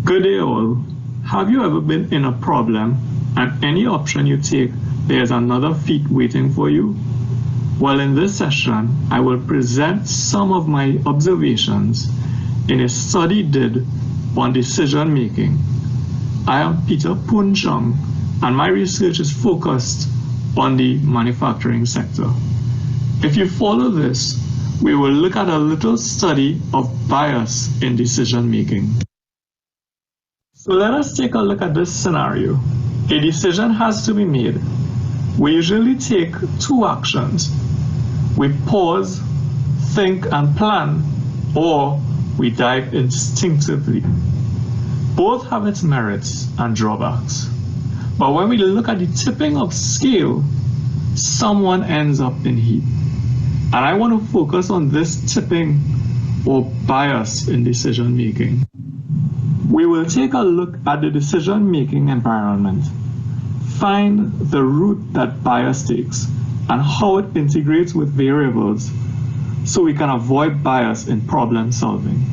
Good day all. Have you ever been in a problem and any option you take, there's another feat waiting for you? Well, in this session, I will present some of my observations in a study did on decision making. I am Poon Chong, and my research is focused on the manufacturing sector. If you follow this, we will look at a little study of bias in decision making. So let us take a look at this scenario. A decision has to be made. We usually take two actions. We pause, think and plan, or we dive instinctively. Both have its merits and drawbacks. But when we look at the tipping of scale, someone ends up in heat. And I want to focus on this tipping or bias in decision making. We will take a look at the decision making environment, find the route that bias takes and how it integrates with variables so we can avoid bias in problem solving.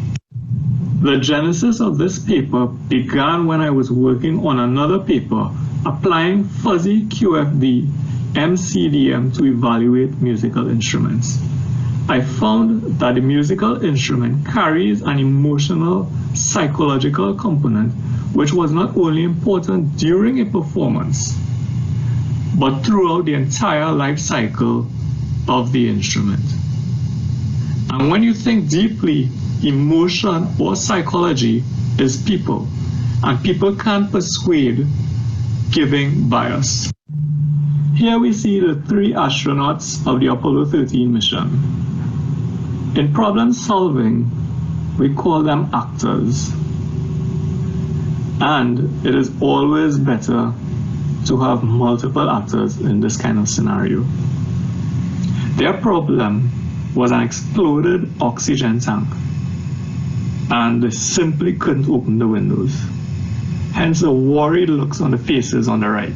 The genesis of this paper began when I was working on another paper applying fuzzy QFD MCDM to evaluate musical instruments. I found that the musical instrument carries an emotional, psychological component which was not only important during a performance, but throughout the entire life cycle of the instrument. And when you think deeply, emotion or psychology is people, and people can't persuade giving bias. Here we see the three astronauts of the Apollo 13 mission. In problem solving, we call them actors. And it is always better to have multiple actors in this kind of scenario. Their problem was an exploded oxygen tank, and they simply couldn't open the windows. Hence the worried looks on the faces on the right.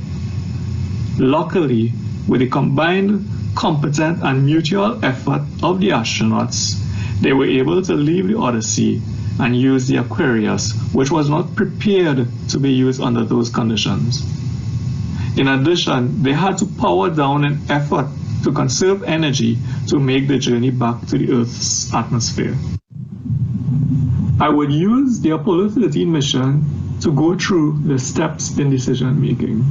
Luckily, with the combined competent and mutual effort of the astronauts, they were able to leave the Odyssey and use the Aquarius, which was not prepared to be used under those conditions. In addition, they had to power down an effort to conserve energy to make the journey back to the Earth's atmosphere. I would use the Apollo 13 mission to go through the steps in decision making.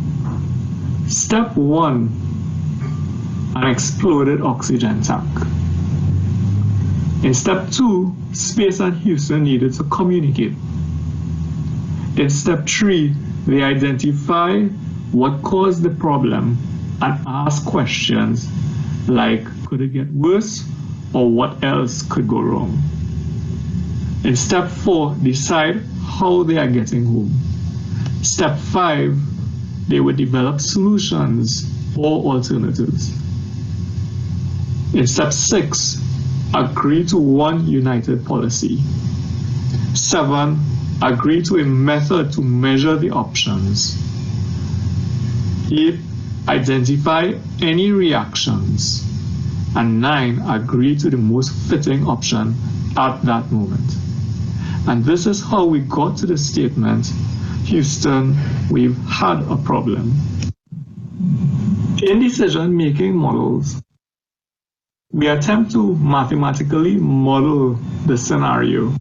Step 1, an exploded oxygen tank. In step 2, Space and Houston needed to communicate. In step 3, they identify what caused the problem and ask questions like, could it get worse, or what else could go wrong? In step 4, decide how they are getting home. Step 5, they would develop solutions or alternatives. In step 6, agree to one united policy. 7, agree to a method to measure the options. 8, identify any reactions. And 9, agree to the most fitting option at that moment. And this is how we got to the statement, Houston, we've had a problem. In decision-making models, we attempt to mathematically model the scenario.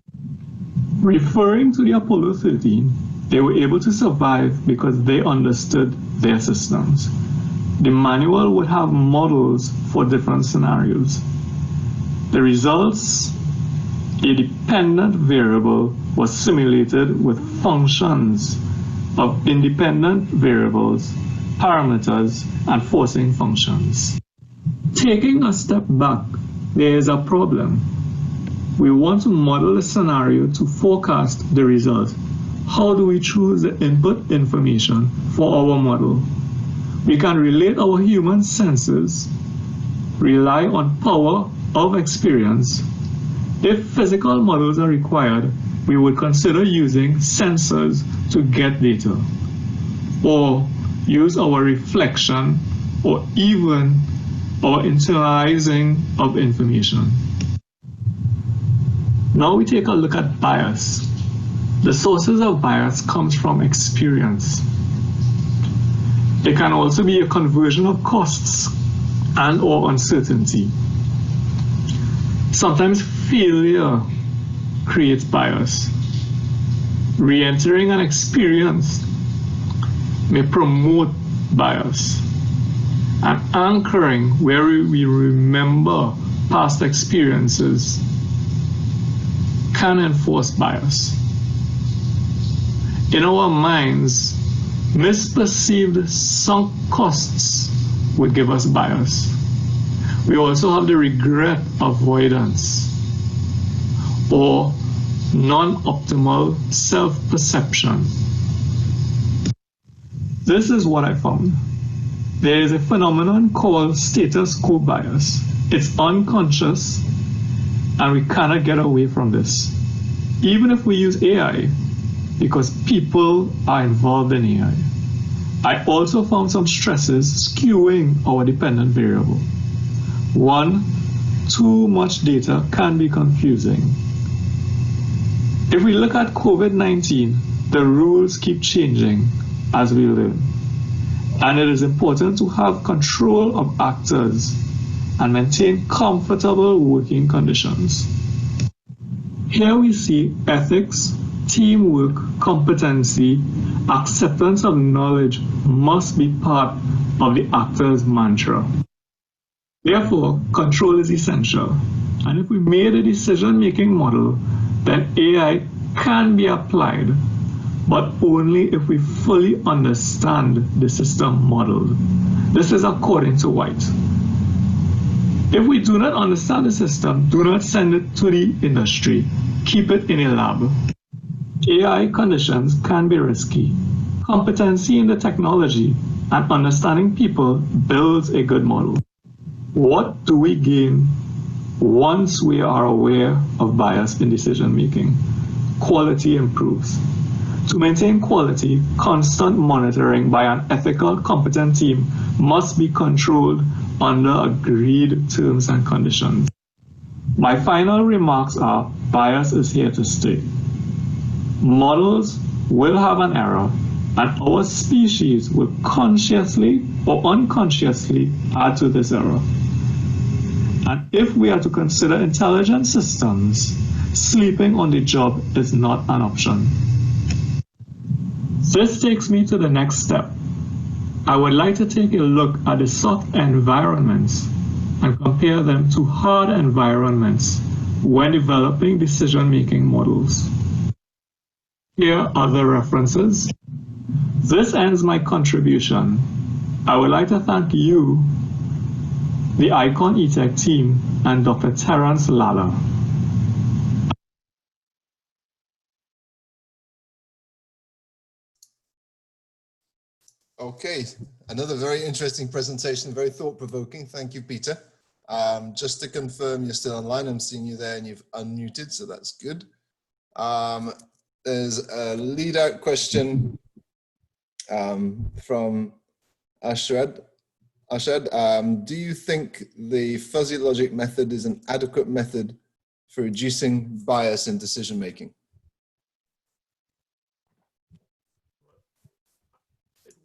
Referring to the Apollo 13, they were able to survive because they understood their systems. The manual would have models for different scenarios. The results, a dependent variable was simulated with functions of independent variables, parameters, and forcing functions. Taking a step back, there is a problem. We want to model a scenario to forecast the result. How do we choose the input information for our model? We can relate our human senses, rely on power of experience. If physical models are required, we would consider using sensors to get data, or use our reflection, or even our internalizing of information. Now we take a look at bias. The sources of bias comes from experience. It can also be a conversion of costs and or uncertainty. Sometimes failure creates bias. Re-entering an experience may promote bias. And anchoring where we remember past experiences can enforce bias. In our minds, misperceived sunk costs would give us bias. We also have the regret avoidance or non-optimal self-perception. This is what I found. There is a phenomenon called status quo bias. It's unconscious and we cannot get away from this. Even if we use AI, because people are involved in AI. I also found some stresses skewing our dependent variable. One, too much data can be confusing. If we look at COVID-19, the rules keep changing as we learn. And it is important to have control of actors and maintain comfortable working conditions. Here we see ethics, teamwork, competency, acceptance of knowledge must be part of the actor's mantra. Therefore, control is essential. And if we made a decision-making model, then AI can be applied, but only if we fully understand the system modeled. This is according to White. If we do not understand the system, do not send it to the industry. Keep it in a lab. AI conditions can be risky. Competency in the technology and understanding people builds a good model. What do we gain once we are aware of bias in decision making? Quality improves. To maintain quality, constant monitoring by an ethical, competent team must be controlled under agreed terms and conditions. My final remarks are bias is here to stay. Models will have an error, and our species will consciously or unconsciously add to this error. And if we are to consider intelligent systems, sleeping on the job is not an option. This takes me to the next step. I would like to take a look at the soft environments and compare them to hard environments when developing decision-making models. Here are the references. This ends my contribution. I would like to thank you, the Icon eTech team, and Dr. Terrence Lalla. Okay, another very interesting presentation, very thought-provoking. Thank you, Peter. Just to confirm, you're still online. I'm seeing you there and you've unmuted, so that's good. There's a lead-out question from Ashad. Ashad, do you think the fuzzy logic method is an adequate method for reducing bias in decision-making?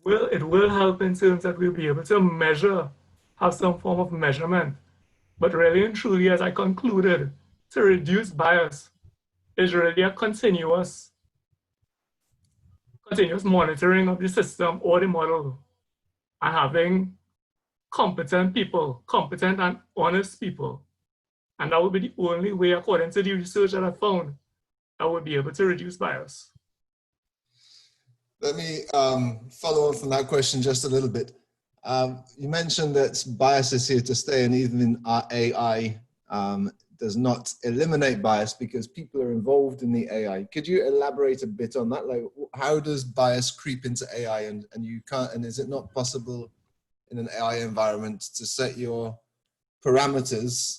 It will help in terms that we'll be able to measure, have some form of measurement. But really and truly, as I concluded, to reduce bias is really a continuous monitoring of the system or the model, and having competent people, competent and honest people. And that would be the only way, according to the research that I found, that would be able to reduce bias. Let me follow on from that question just a little bit. You mentioned that bias is here to stay, and even our AI does not eliminate bias because people are involved in the AI. Could you elaborate a bit on that? Like, how does bias creep into AI, and you can't? And is it not possible in an AI environment to set your parameters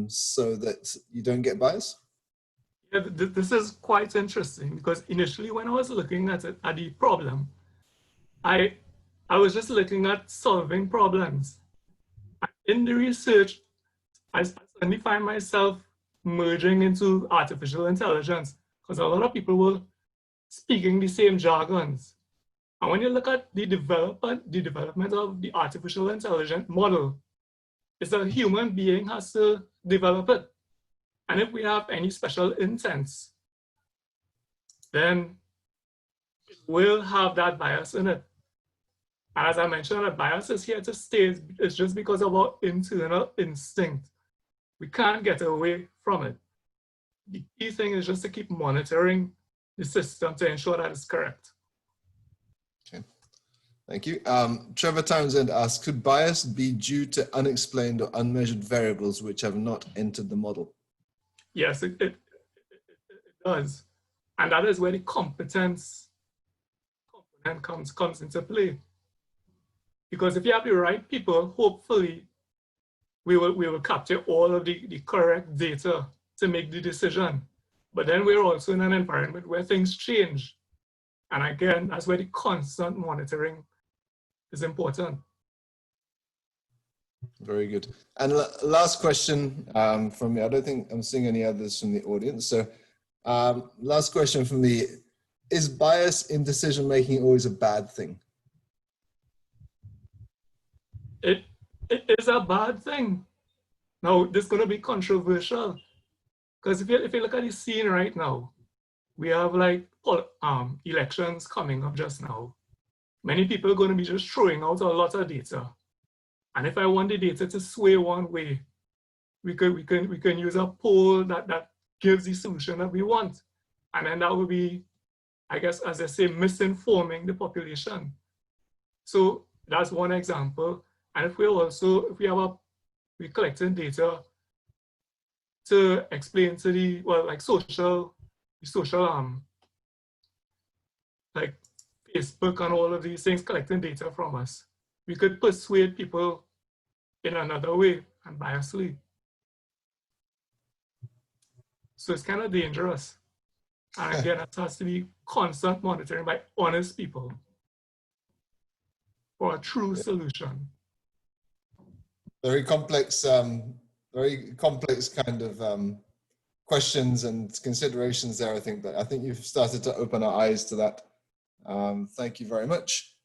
so that you don't get bias? Yeah, this is quite interesting because initially when I was looking at it, at the problem, I was just looking at solving problems. In the research, I suddenly find myself merging into artificial intelligence because a lot of people will speaking the same jargons. And when you look at the development of the artificial intelligence model, it's a human being has to develop it. And if we have any special intents, then it will have that bias in it. And as I mentioned, the bias is here to stay. It's just because of our internal instinct. We can't get away from it. The key thing is just to keep monitoring the system to ensure that it's correct. Okay, thank you. Trevor Townsend asks, could bias be due to unexplained or unmeasured variables which have not entered the model? Yes, it does. And that is where the competence component comes into play. Because if you have the right people, hopefully we will capture all of the correct data to make the decision. But then we're also in an environment where things change. And again, that's where the constant monitoring is important. Very good. And last question from me. I don't think I'm seeing any others from the audience. So last question from me. Is bias in decision-making always a bad thing? It is a bad thing. Now, this is going to be controversial. Because if you look at the scene right now, we have like elections coming up just now. Many people are going to be just throwing out a lot of data. And if I want the data to sway one way, we can use a poll that gives the solution that we want. And then that would be, I guess, as I say, misinforming the population. So that's one example. And if we're collecting data to explain to the, well, like social, like Facebook and all of these things collecting data from us, we could persuade people in another way and biasly. So it's kind of dangerous. And again, it has to be constant monitoring by honest people for a true solution. Very complex kind of questions and considerations there, I think. But I think you've started to open our eyes to that. Thank you very much.